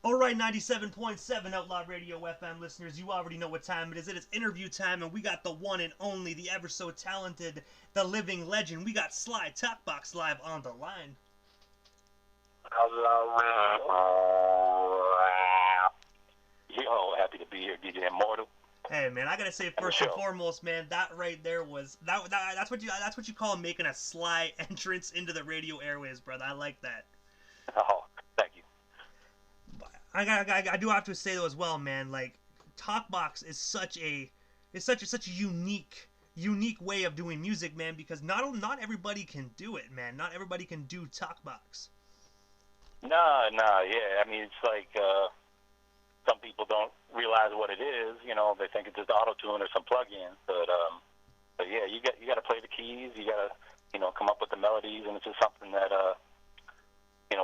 Alright, 97.7 Outlaw Radio FM listeners, you already know what time it is. It is interview time, and we got the one and only, the ever so talented, the living legend. We got Sligh Talkbox live on the line. Yo, happy to be here, DJ Immortal. Hey man, I gotta say first and foremost, man, that right there was that's what you call making a sly entrance into the radio airways, brother. I like that. Oh, thank you. I do have to say though as well, man. Like, Talkbox is such a unique way of doing music, man. Because not everybody can do it, man. Not everybody can do Talkbox. Nah, yeah. I mean, it's like some people don't realize what it is. You know, they think it's just auto tune or some plug-in. But yeah, you got to play the keys. You got to come up with the melodies, and it's just something that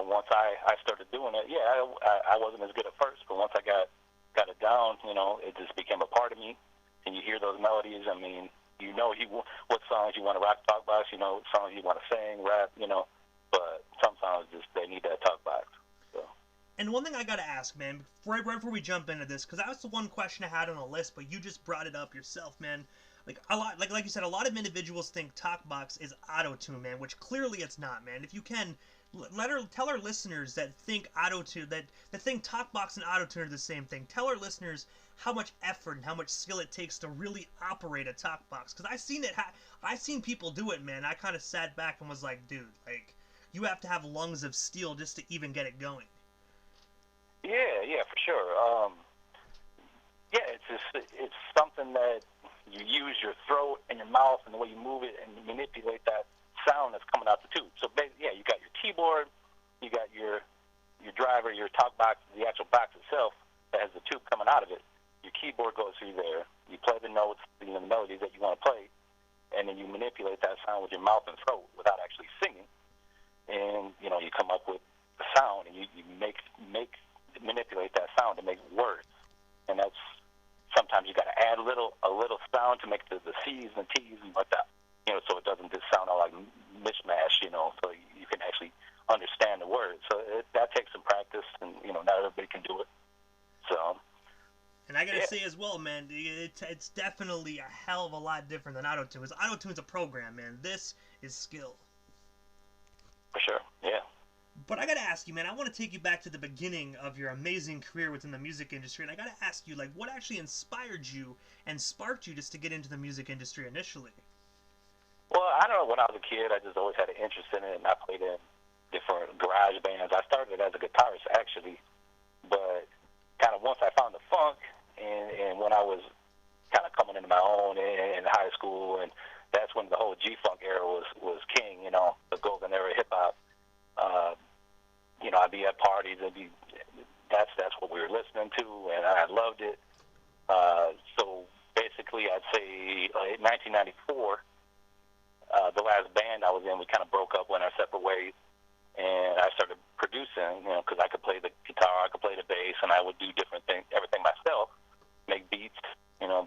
once I started doing it, yeah, I wasn't as good at first, but once I got it down, it just became a part of me. And you hear those melodies, I mean, what songs you want to rock talk box, what songs you want to sing, rap, but some songs they need that talk box. So. And one thing I gotta ask, man, right before we jump into this, because that was the one question I had on the list, but you just brought it up yourself, man. Like you said, a lot of individuals think Talkbox is auto-tune, man, which clearly it's not, man. If you can, tell our listeners that think auto-tune, that think Talkbox and auto-tune are the same thing. Tell our listeners how much effort and how much skill it takes to really operate a Talkbox, because I seen people do it, man. I kind of sat back and was like, dude, like, you have to have lungs of steel just to even get it going. Yeah, for sure. Yeah, it's something that you use your throat and your mouth and the way you move it and you manipulate that sound that's coming out the tube. So yeah, you got your keyboard, you got your driver, your talk box, the actual box itself that has the tube coming out of it. Your keyboard goes through there. You play the notes, the melodies that you want to play, and then you manipulate that sound with your mouth and throat without actually singing. And you come up with the sound, and you manipulate that sound to make words. And that's sometimes you got to add a little sound to make the C's and T's and like that, so it doesn't just sound all like mishmash, so you can actually understand the words. So that takes some practice, and not everybody can do it. So. And I gotta say as well, man, it's definitely a hell of a lot different than auto-tune. Auto-tune's a program, man. This is skill. For sure, yeah. But I gotta ask you, man, I want to take you back to the beginning of your amazing career within the music industry, and I gotta ask you, like, what actually inspired you and sparked you just to get into the music industry initially? Well, I don't know. When I was a kid, I just always had an interest in it, and I played in different garage bands. I started as a guitarist, actually, but kind of once I found the funk, and when I was kind of coming into my own in high school, and that's when the whole G-Funk era was king, the golden era of hip-hop. I'd be at parties, that's what we were listening to, and I loved it. So basically, I'd say in 1994, the last band I was in, we kind of broke up, went our separate ways, and I started producing, because I could play the guitar, I could play the bass, and I would do different things, everything myself, make beats.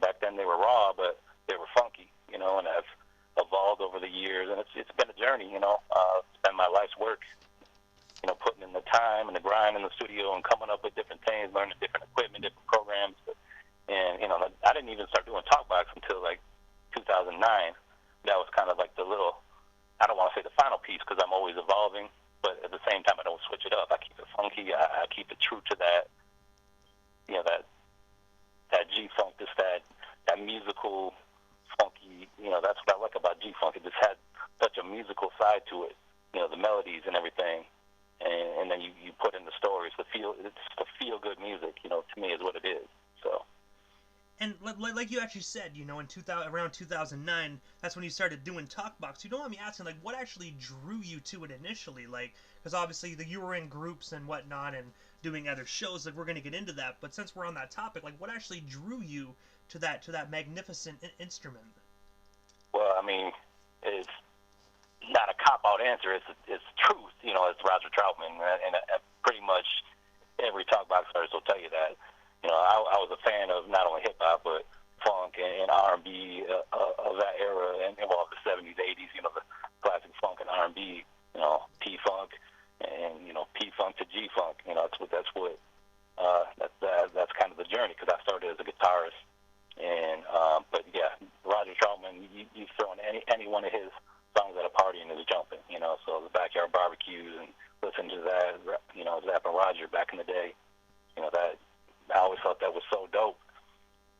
Back then they were raw, but they were funky, and I've evolved over the years, and it's been a journey, it's been my life's work, putting in the time and the grind in the studio and coming up with different things, learning different equipment, different programs. And, I didn't even start doing Talkbox until like 2009. That was kind of like the little, I don't want to say the final piece because I'm always evolving, but at the same time I don't switch it up. I keep it funky. I keep it true to that, that G-Funk, just that musical funky, that's what I like about G-Funk. It just had such a musical side to it, the melodies and everything. And then you put in the stories, it's the feel-good music, to me is what it is. So. And like you actually said, in around 2009, that's when you started doing Talkbox. You don't want me asking, like, what actually drew you to it initially? Like, because obviously you were in groups and whatnot and doing other shows. Like, we're going to get into that. But since we're on that topic, like, what actually drew you to that magnificent instrument? Well, I mean, it's not a cop-out answer. It's truth. It's Roger Troutman, and pretty much every Talkbox artist will tell you that. I was a fan of not only hip-hop, but funk and R&B of that era, and well, the 70s, 80s, the classic funk and R&B, P-Funk, and, P-Funk to G-Funk, that's what Zapp and Roger back in the day. That I always thought that was so dope.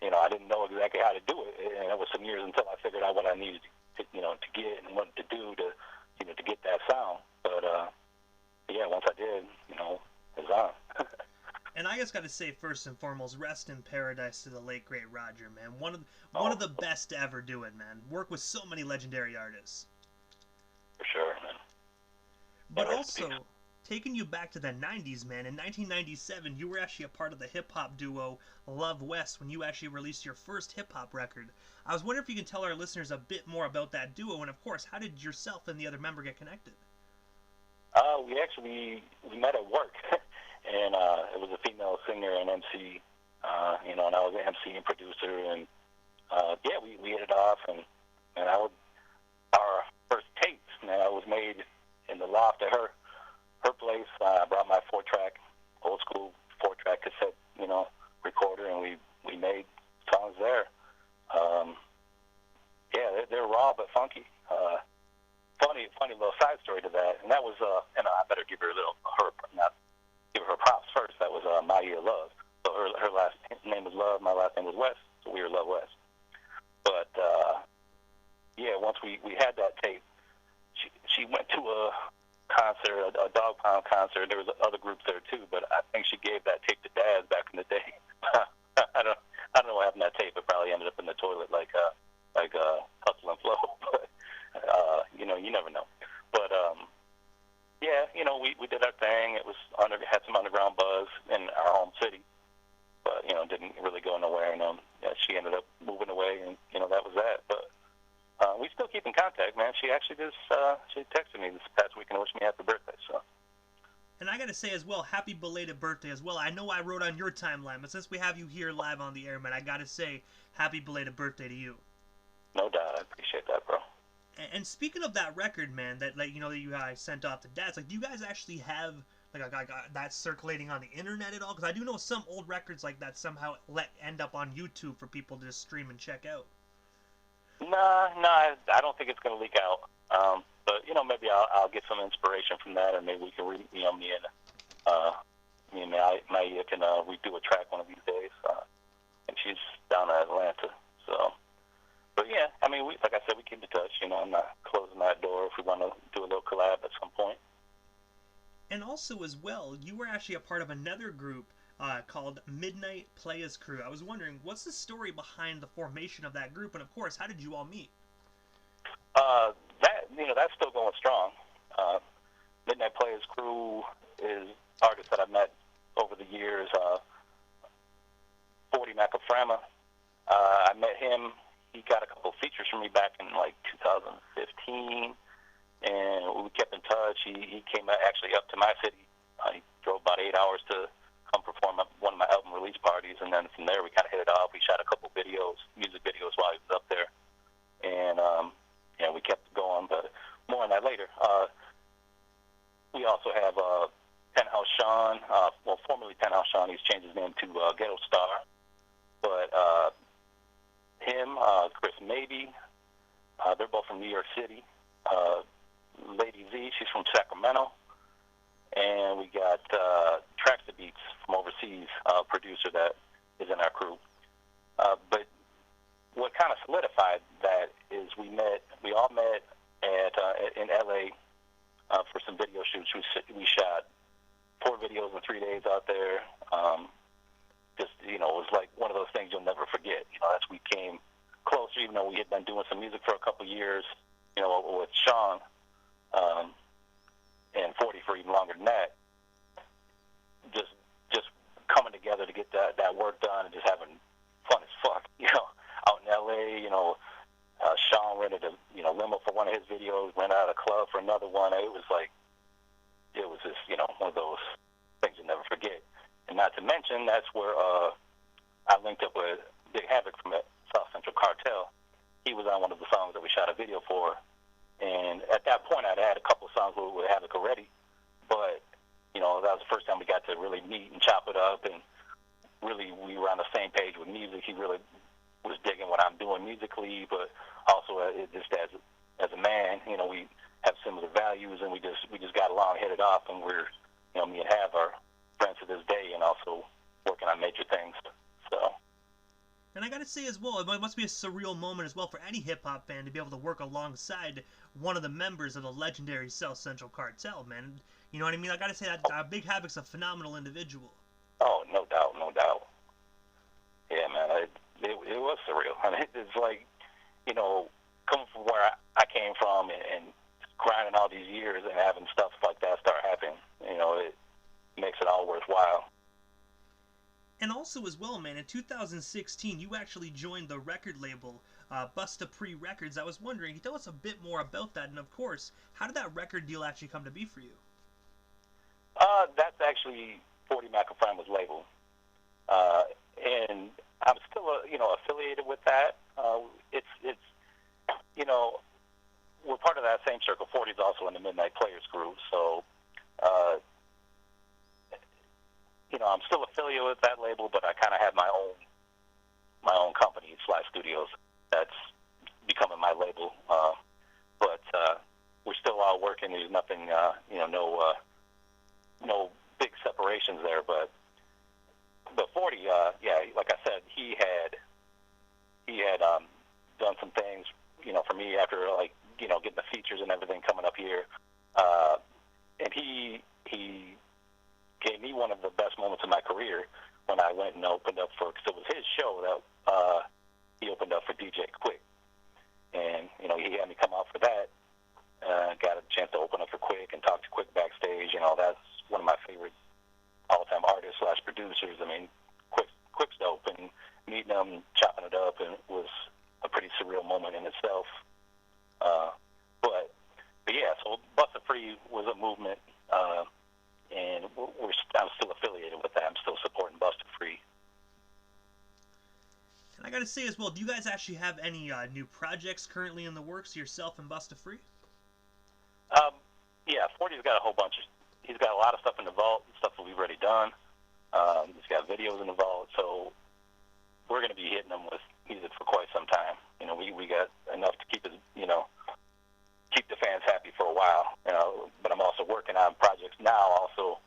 I didn't know exactly how to do it, and it was some years until I figured out what I needed to get and what to do to get that sound. But yeah, once I did, it's on. And I just got to say, first and foremost, rest in paradise to the late great Roger, man. One of the best to ever do it, man. Work with so many legendary artists. For sure, man. But also, taking you back to the 90s, man, in 1997, you were actually a part of the hip-hop duo Love West when you actually released your first hip-hop record. I was wondering if you can tell our listeners a bit more about that duo, and of course, how did yourself and the other member get connected? We met at work, and it was a female singer and MC, and I was an MC and producer, and we hit it off, and our first tape, was made in the loft at her place. I brought my 4-track, old school 4-track cassette, recorder, and we made songs there. They're raw but funky. Funny little side story to that, and that was and I better give her props first. That was Maya Love. So her last name was Love, my last name was West, so we were Love West. But once we had that tape, she went to a concert, a Dog Pound concert. There was other groups there too, but I think she gave that tape to Dad back in the day. I don't know what happened to that tape. It probably ended up in the toilet like Hustle and Flow. But you never know. But we did our thing. It was had some underground buzz in our home city, but didn't really go nowhere. And she ended up moving away, and that was that. But we still keep in contact, man. She actually just she texted me this past week and wished me happy birthday. So. And I gotta say as well, happy belated birthday as well. I know I wrote on your timeline, but since we have you here live on the air, man, I gotta say happy belated birthday to you. No doubt, I appreciate that, bro. And speaking of that record, man, that that you guys sent off to Dad's, do you guys actually have that circulating on the internet at all? Because I do know some old records like that somehow end up on YouTube for people to just stream and check out. No, I don't think it's gonna leak out. But maybe I'll get some inspiration from that, and maybe we can me and Maya can redo a track one of these days. And she's down in Atlanta, so. But yeah, like I said, we keep in touch. I'm not closing that door if we want to do a little collab at some point. And also as well, you were actually a part of another group called Midnight Players Crew. I was wondering, what's the story behind the formation of that group, and of course, how did you all meet? That's still going strong. Midnight Players Crew is artists that I've met over the years. 40 Macaframa. I met him. He got a couple of features from me back in 2015, and we kept in touch. He came actually up to my city. He drove about 8 hours to come perform at one of my album release parties, and then from there we kind of hit it off. We shot a couple music videos while he was up there, and we kept going, but more on that later. We also have Penthouse Sean, formerly Penthouse Sean. He's changed his name to Ghetto Star, but him, Chris Maybe, they're both from New York City. Lady Z, she's from Sacramento. And we got Tracks the Beats from overseas, producer that is in our crew. But what kind of solidified that is we all met in LA for some video shoots. We shot 4 videos in 3 days out there. It was like one of those things you'll never forget. As we came closer, even though we had been doing some music for a couple of years, with Sean, and 40 for even longer than that. Just coming together to get that work done and just having fun as fuck, out in LA, Sean rented a limo for one of his videos, rented out a club for another one. It was just one of those things you'll never forget. And not to mention, that's where I linked up with Big Havoc from South Central Cartel. He was on one of the songs that we shot a video for. And at that point, I'd had a couple of songs with Havoc already. But, that was the first time we got to really meet and chop it up. And really, we were on the same page with music. He really was digging what I'm doing musically, but also just as a man, we have similar values, and we just got along, hit it off, and we're me and Have are friends to this day, and also working on major things. So. And I gotta say as well, it must be a surreal moment as well for any hip hop fan to be able to work alongside one of the members of the legendary South Central Cartel, man. You know what I mean? I gotta say that Big Havoc's a phenomenal individual. Oh, no doubt, no doubt. Yeah, man, it was surreal. I mean, it's like, coming from where I came from and grinding all these years and having stuff like that start happening, it makes it all worthwhile. And also as well, man, in 2016, you actually joined the record label, Busta Free Records. I was wondering, can you tell us a bit more about that? And of course, how did that record deal actually come to be for you? That's actually 40 Mac and Friends label. And I'm still, affiliated with that. It's we're part of that same circle. 40 is also in the Midnight Players group, so I'm still affiliated with that label, but I kind of have my own company, Sligh Studios. That's becoming my label. But we're still all working. There's nothing, no big separations there. But 40, like I said, he had done some things, for me after getting the features and everything coming up here, and he gave me one of the best moments of my career when I went and opened up for, because it was his show that he opened up for DJ Quick, and he had me come out for that. Got a chance to open up for Quick and talk to Quick backstage. That's one of my favorite all-time artists / producers. I mean, Quick's dope, and meeting him, chopping it up, and it was a pretty surreal moment in itself. But yeah, so Busta Free was a movement, and I'm still affiliated with that. I'm still supporting Busta Free. And I gotta say as well, do you guys actually have any new projects currently in the works, yourself and Busta Free? Yeah, 40's got a whole bunch. He's got a lot of stuff in the vault, stuff that we've already done. He's got videos in the vault, so we're going to be hitting him with music for quite some time. We got enough to keep keep the fans happy for a while. But I'm also working on projects now, also,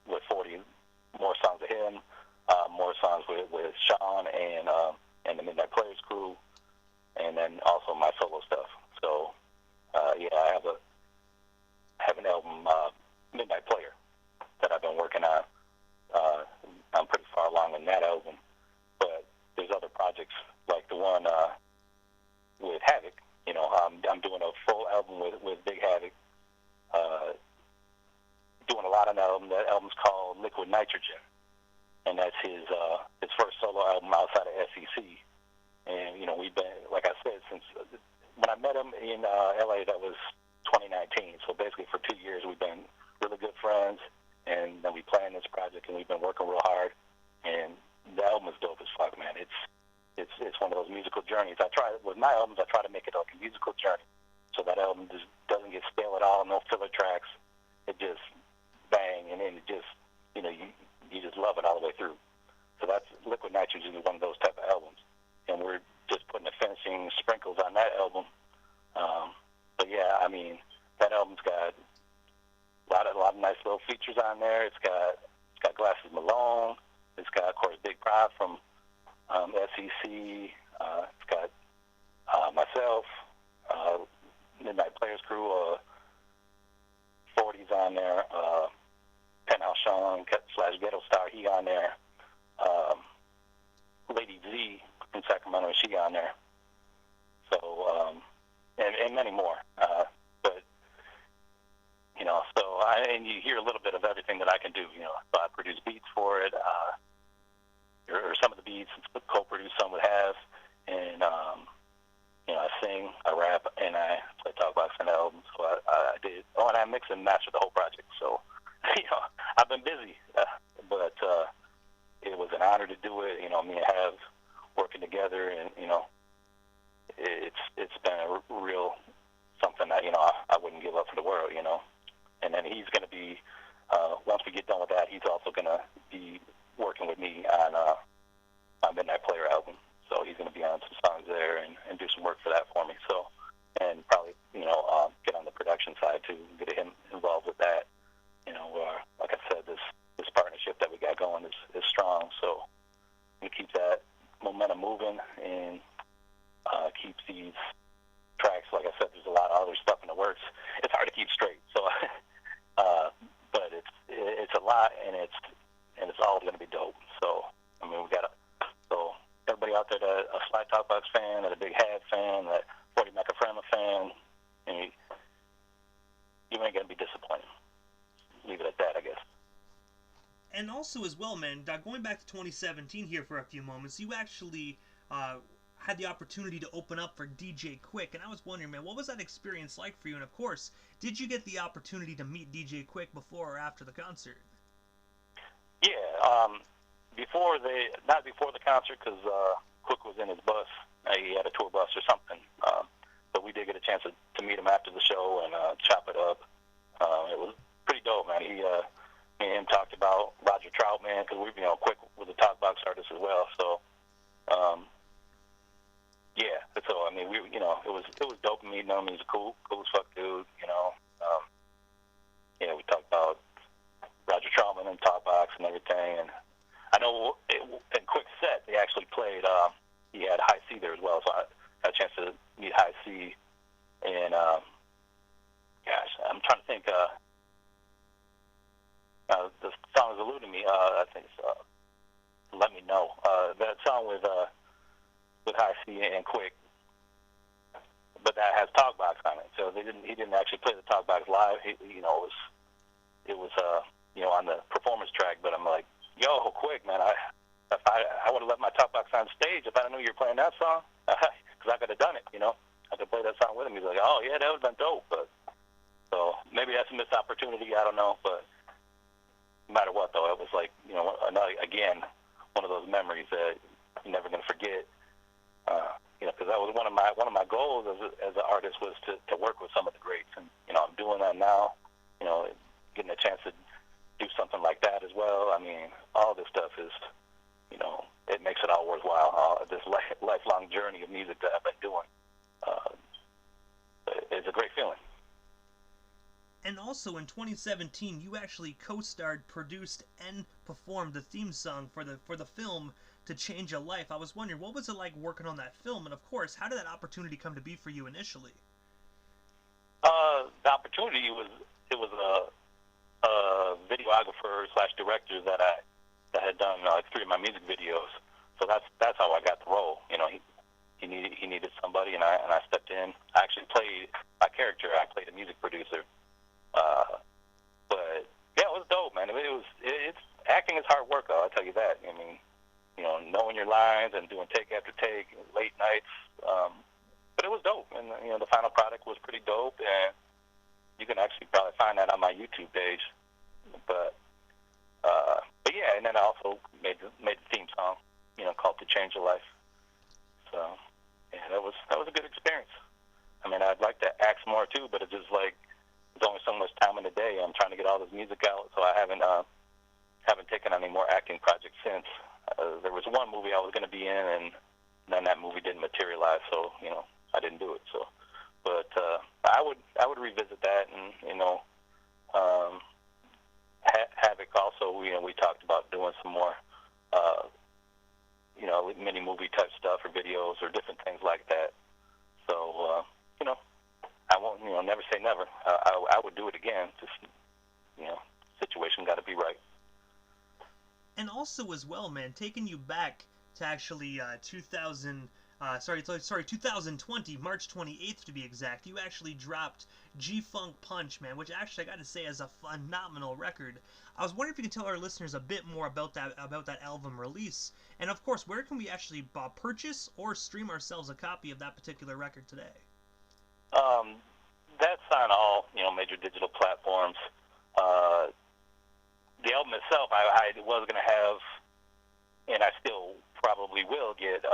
with 40, more songs of him, more songs with Sean and the Midnight Players crew, and then also my solo stuff. So, I have an album, Midnight Player, that I've been working on. I'm pretty far along in that album, but there's other projects like the one with Havoc. I'm doing a full album with Big Havoc. Doing a lot on that album. That album's called Liquid Nitrogen, and that's his first solo album outside of SEC. And we've been, like I said, since when I met him in LA, that was 2019. So basically, for 2 years, we've been really good friends, and then we planned this project, and we've been working real hard. And the album is dope as fuck, man. It's one of those musical journeys. With my albums, I try to make it like a musical journey, so that album just doesn't get stale at all. No filler tracks. It just bang, and then it just you just love it all the way through. So that's Liquid Nitrogen is one of those type of albums, and we're just putting the finishing sprinkles on that album. But yeah, I mean, that album's got a lot of nice little features on there. It's got Glasses Malone. It's got, of course, Big Prod from SEC. It's got myself, Midnight Players crew, 40's on there, Penthouse Sean / Ghetto Star, he on there. Lady Z from Sacramento, she on there. So, and many more. But, and you hear a little bit of everything that I can do. So I produce beats for it, or some of the beats, co-produce some with Have, and, I sing, I rap, and I play talkbox on the album. So I did. Oh, and I mix and master the whole project. So, I've been busy, but it was an honor to do it. Me and Have working together, and it's been a real something that I wouldn't give up for the world. And then he's going to be once we get done with that, he's also going to be working with me on my Midnight Player album. So he's going to be on some songs there and do some work for that for me. So, and probably get on the production side too, get him involved with that. lot, and it's all going to be dope. So I mean, so everybody out there that a Sligh Talkbox fan, that a Big Hat fan, that 40 Macaframa fan, and you ain't going to be disappointed. Leave it at that, I guess. And also as well, man, going back to 2017 here for a few moments, you actually had the opportunity to open up for DJ Quick, and I was wondering, man, what was that experience like for you? And of course, did you get the opportunity to meet DJ Quick before or after the concert? Yeah, not before the concert, because Quick was in his bus. He had a tour bus or something. But we did get a chance to meet him after the show and chop it up. It was pretty dope, man. Me and him talked about Roger Troutman, because Quick was a Talkbox artist as well. So, yeah. So I mean, it was dope meeting him. He's a cool as fuck dude. Yeah, we talked about Roger Troutman and Talkbox and everything. And I know in Quick set they actually played. He had High C there as well, so I had a chance to meet High C. And gosh, I'm trying to think. The song is eluding me. I think it's "Let Me Know." That song with High C and Quick, but that has Talkbox on it. So he didn't actually play the Talkbox live. It was on the performance track. But I'm like, yo, Quick, man, I would have left my Talkbox on stage if I didn't know you were playing that song, because I could have done it. I could play that song with him. He's like, oh yeah, that would have been dope. But so maybe that's a missed opportunity. I don't know, but. No matter what, though, it was like, again, one of those memories that you're never going to forget. Because that was one of my goals as an artist was to work with some of the greats, and I'm doing that now. Getting a chance to do something like that as well. I mean, all this stuff is, it makes it all worthwhile. This lifelong journey of music that I've been doing, it's a great feeling. And also in 2017, you actually co-starred, produced, and performed the theme song for the film To Change a Life. I was wondering, what was it like working on that film? And of course, how did that opportunity come to be for you initially? The opportunity was a videographer / director that had done 3 of my music videos. So that's how I got the role. He needed somebody, and I stepped in. I actually played my character. I played a music producer. But yeah, it was dope, man. It's acting is hard work, though. I'll tell you that. I mean, knowing your lines and doing take after take, late nights. But it was dope, and the final product was pretty dope. And you can actually probably find that on my YouTube page. But yeah, and then I also made the theme song, called "To Change a Life." So yeah, that was a good experience. I mean, I'd like to act more too, but it's just like. There's only so much time in the day. I'm trying to get all this music out, so I haven't taken on any more acting projects since. There was one movie I was going to be in, and then that movie didn't materialize, so I didn't do it. So, but I would revisit that, and Havoc also. We talked about doing some more mini movie type stuff or videos or different things like that. So I won't, never say never. I would do it again. Just, situation got to be right. And also as well, man, taking you back to actually 2020, March 28th to be exact, you actually dropped G-Funk Punch, man, which actually I got to say is a phenomenal record. I was wondering if you could tell our listeners a bit more about that album release, and of course, where can we actually purchase or stream ourselves a copy of that particular record today? That's on all major digital platforms. The album itself, I was going to have, and I still probably will get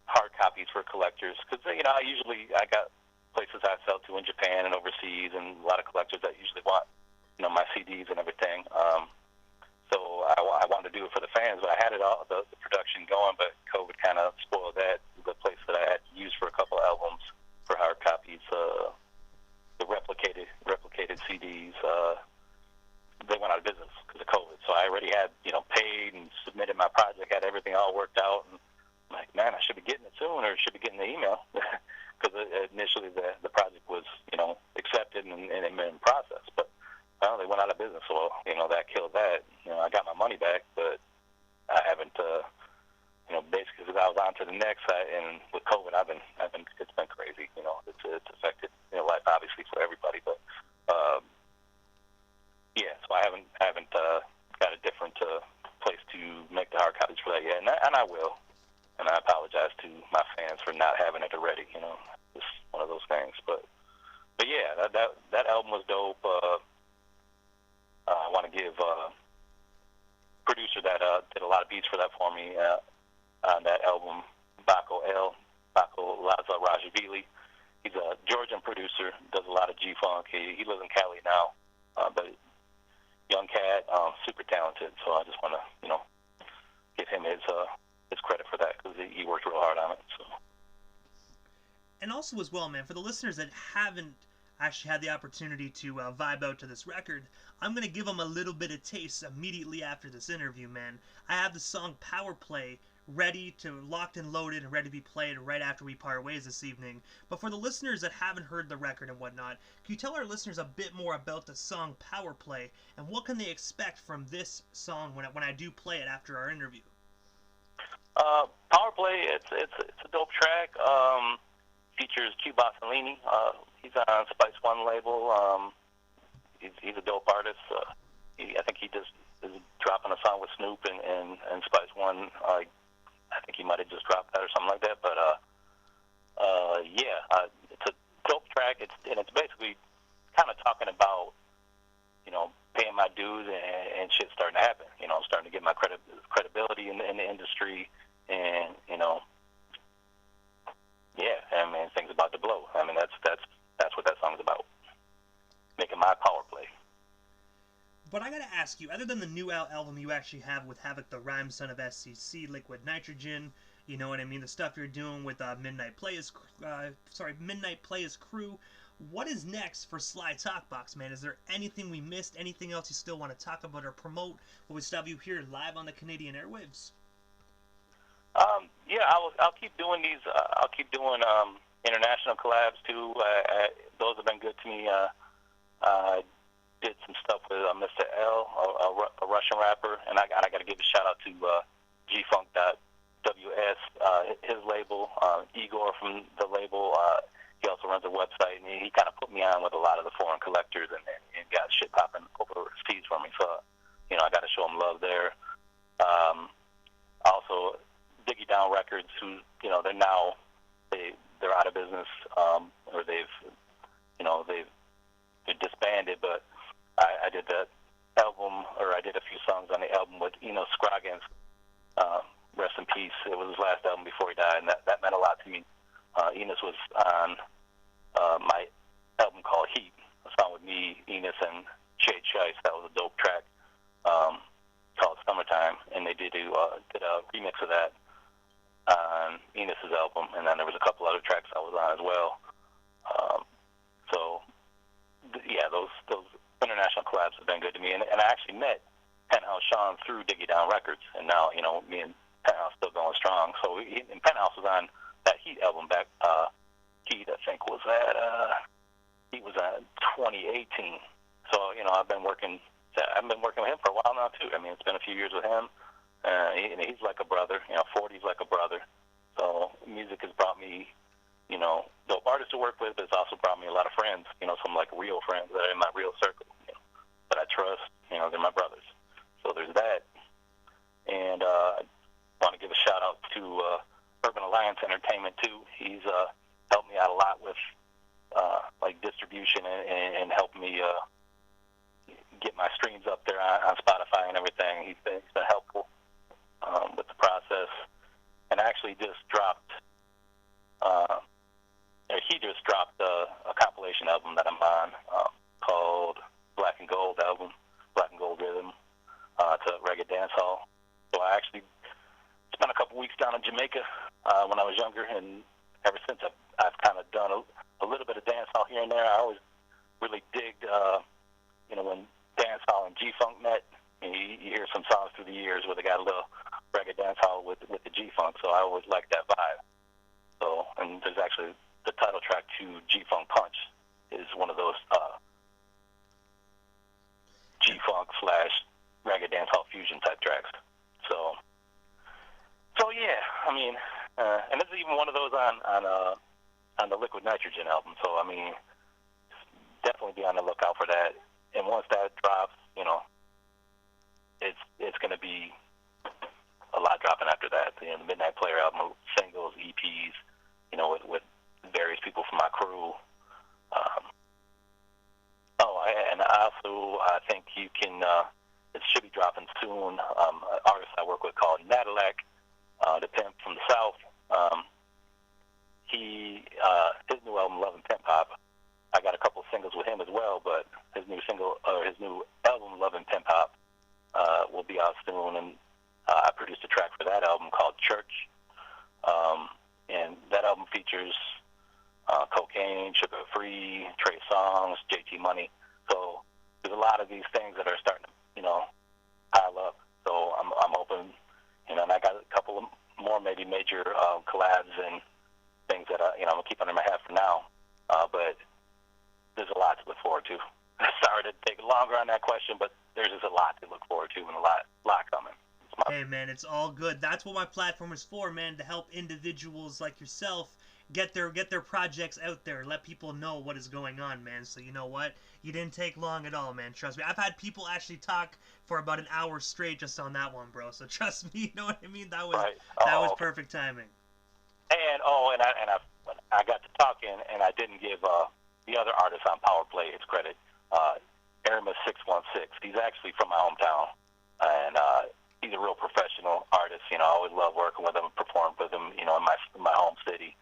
hard copies for collectors, because I got places I sell to in Japan and overseas, and a lot of collectors that usually want my CDs and everything. So I wanted to do it for the fans, but I had it all the production going, but COVID kind of spoiled that. The place that I had used for a couple of albums for hard copies, the replicated CDs, they went out of business because of COVID. So I already had, paid and submitted my project, had everything all worked out, and I'm like, man, I should be getting it soon, or should be getting the email, because initially the project was, accepted and in process. But well, they went out of business, so that killed that. I got my money back, but I haven't. Basically, because I was on to the next, and with COVID, it's been crazy. It's affected life obviously for everybody, but yeah. So I haven't got a different place to make the hard copies for that yet, and I will. And I apologize to my fans for not having it already. It's one of those things, but yeah, that album was dope. I want to give producer that did a lot of beats for that for me on that album, Baco Laza Rajavili. He's a Georgian producer, does a lot of G-Funk. He lives in Cali now, but young cat, super talented. So I just want to, give him his credit for that because he worked real hard on it. So. And also as well, man, for the listeners that haven't actually had the opportunity to vibe out to this record, I'm going to give them a little bit of taste immediately after this interview, man. I have the song Power Play ready to locked and loaded and ready to be played right after we part ways this evening. But for the listeners that haven't heard the record and whatnot, can you tell our listeners a bit more about the song Power Play and what can they expect from this song when I do play it after our interview? Power Play, it's a dope track. Features Q Bassolini. He's on Spice One label. He's a dope artist. I think he just is dropping a song with Snoop and Spice One. I think he might have just dropped that or something like that. But yeah, it's a dope track. It's basically kind of talking about paying my dues and shit starting to happen. I'm starting to get my credibility in the industry, and yeah, I mean things about to blow. I mean that's what that song's about. Making my power play. But I gotta ask you, other than the new album you actually have with Havoc, the Rhyme Son of SCC, Liquid Nitrogen, you know what I mean, the stuff you're doing with Midnight Players Crew, what is next for Sligh Talkbox, man? Is there anything we missed? Anything else you still want to talk about or promote? Will we still have you here live on the Canadian airwaves? Yeah, I'll keep doing these. I'll keep doing international collabs too. Those have been good to me. I did some stuff with Mr. L, a Russian rapper, and I got to give a shout out to gfunk.ws, his label, Igor from the label. He also runs a website, and he kind of put me on with a lot of the foreign collectors and got shit popping overseas for me. So, I got to show him love there. Also, Diggy Down Records, who, they're now, they're out of business, or they've disbanded, but I did that album, or I did a few songs on the album with Enos Scroggins. Rest in peace. It was his last album before he died, and that meant a lot to me. Enos was on my album called Heat, a song with me, Enos, and Shade Shice. That was a dope track called Summertime, and they did a remix of that on Enos's album, and then there was a couple other tracks I was on as well. Yeah, those international collabs have been good to me, and I actually met Penthouse Sean through Diggy Down Records, and now me and Penthouse still going strong. So and Penthouse was on that Heat album back. Heat, I think, was at Heat was at 2018. So I've been working with him for a while now too. I mean, it's been a few years with him. He's like a brother. 40's like a brother. So music has brought me, dope artists to work with, but it's also brought me a lot of friends. Some like real friends that are in my real circle, that I trust. They're my brothers. So there's that. And I want to give a shout out to Urban Alliance Entertainment too. He's helped me out a lot with like distribution and helped me get my streams up there on Spotify and everything. He's been helpful with the process, and actually just dropped. He just dropped a compilation album that I'm on called Black and Gold album, Black and Gold Rhythm, to Reggae Dancehall. So I actually spent a couple weeks down in Jamaica when I was younger, and ever since I've kind of done a little bit of dancehall here and there. I always really digged, when dancehall and G-Funk met. You hear some songs through the years where they got a little reggae dancehall with the G-Funk, so I always liked that vibe. So, and there's actually the title track to G-Funk Punch is one of those G-funk / reggae dancehall fusion type tracks. So yeah, I mean, and this is even one of those on the Liquid Nitrogen album. So I mean, definitely be on the lookout for that. And once that drops, you know, it's going to be a lot dropping after that. You know, the Midnight Player album, singles, EPs, you know, with various people from my crew. And also, I think you can, it should be dropping soon, an artist I work with called Nadillac, the pimp from the South. His new album, Love and Pimp Hop, I got a couple of singles with him as well, but his new album, Love and Pimp Hop, will be out soon, and I produced a track for that album called Church, and that album features Cocaine, Sugar Free, Trey Songz, JT Money. So there's a lot of these things that are starting to, you know, pile up. So I'm hoping, you know, and I got a couple of more maybe major collabs and things that I'm gonna keep under my hat for now. But there's a lot to look forward to. Sorry to take longer on that question, but there's just a lot to look forward to and a lot coming. Hey man, it's all good. That's what my platform is for, man, to help individuals like yourself get their projects out there, let people know what is going on, man. So you know what? You didn't take long at all, man. Trust me. I've had people actually talk for about an hour straight just on that one, bro. So trust me, you know what I mean? That was right. That was perfect timing. And I got to talking, and I didn't give the other artist on Power Play his credit. Aramis 616. He's actually from my hometown, and he's a real professional artist. You know, I always love working with him, performed with him. You know, in my home city.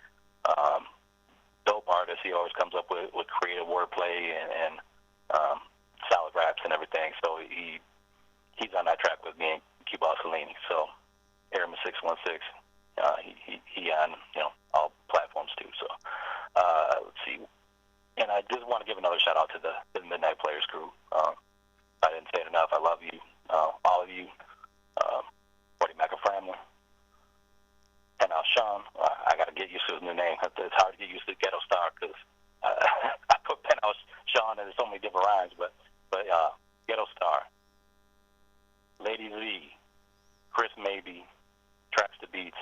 Dope artist. He always comes up with creative wordplay and solid raps and everything. So he's on that track with me and Cuba Salini. So Aramis 616. He on, you know, all platforms too. So let's see. And I just want to give another shout out to the Midnight Players crew. I didn't say it enough. I love you, all of you. 40 Macaframler. And Sean, I got to get used to his new name. It's hard to get used to Ghetto Star because I put Penthouse Sean and there's so many different rhymes, but Ghetto Star, Lady Z, Chris Maybe, Tracks to Beats.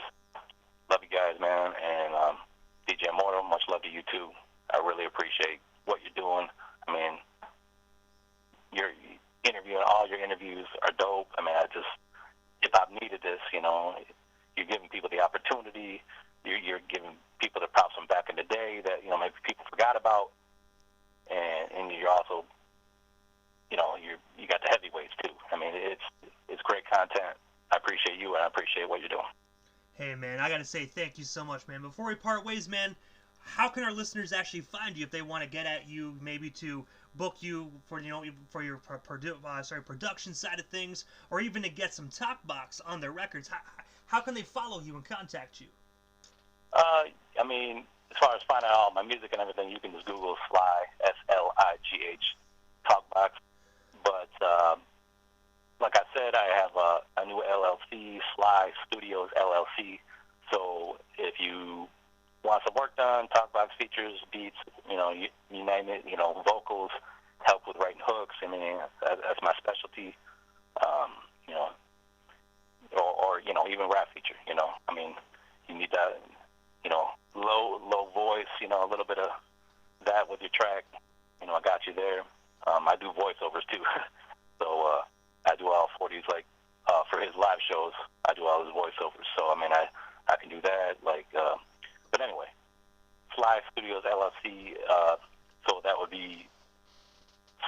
Love you guys, man. And DJ Immortal, much love to you too. I really appreciate what you're doing. I mean, you're interviewing, all your interviews are dope. I mean, if I've needed this, you know, you're giving people the opportunity. You're giving people the props from back in the day that, you know, maybe people forgot about. And you're also, you know, you got the heavyweights too. I mean, it's great content. I appreciate you, and I appreciate what you're doing. Hey man, I gotta say thank you so much, man. Before we part ways, man, how can our listeners actually find you if they want to get at you, maybe to book you for, you know, for your production side of things, or even to get some Talkbox on their records? How can they follow you and contact you? I mean, as far as finding out all my music and everything, you can just Google Sligh, Sligh, Talkbox. But like I said, I have a new LLC, Sligh Studios LLC. So if you want some work done, Talkbox features, beats, you know, you name it, you know, vocals, help with writing hooks. I mean, that's my specialty. You know, or you know, even rap feature. You know, I mean, you need that, you know, low voice. You know, a little bit of that with your track. You know, I got you there. I do voiceovers too, so I do all 40s. Like for his live shows, I do all his voiceovers. So I mean, I can do that. Like, but anyway, Sligh Studios LLC. So that would be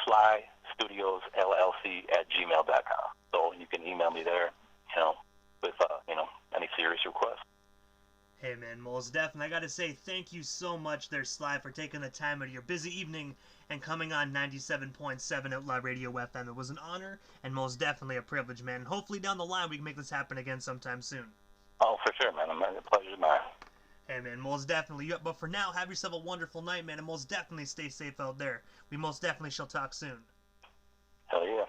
Sligh Studios LLC @gmail.com. So you can email me there, you know, with you know, any serious requests. Hey man, most definitely. I gotta say thank you so much there, Sligh, for taking the time out of your busy evening and coming on 97.7 Outlaw Radio FM. It was an honor and most definitely a privilege, man. Hopefully down the line we can make this happen again sometime soon. Oh, for sure, man. The pleasure's mine. Hey man, most definitely. But for now, have yourself a wonderful night, man, and most definitely stay safe out there. We most definitely shall talk soon. Hell yeah.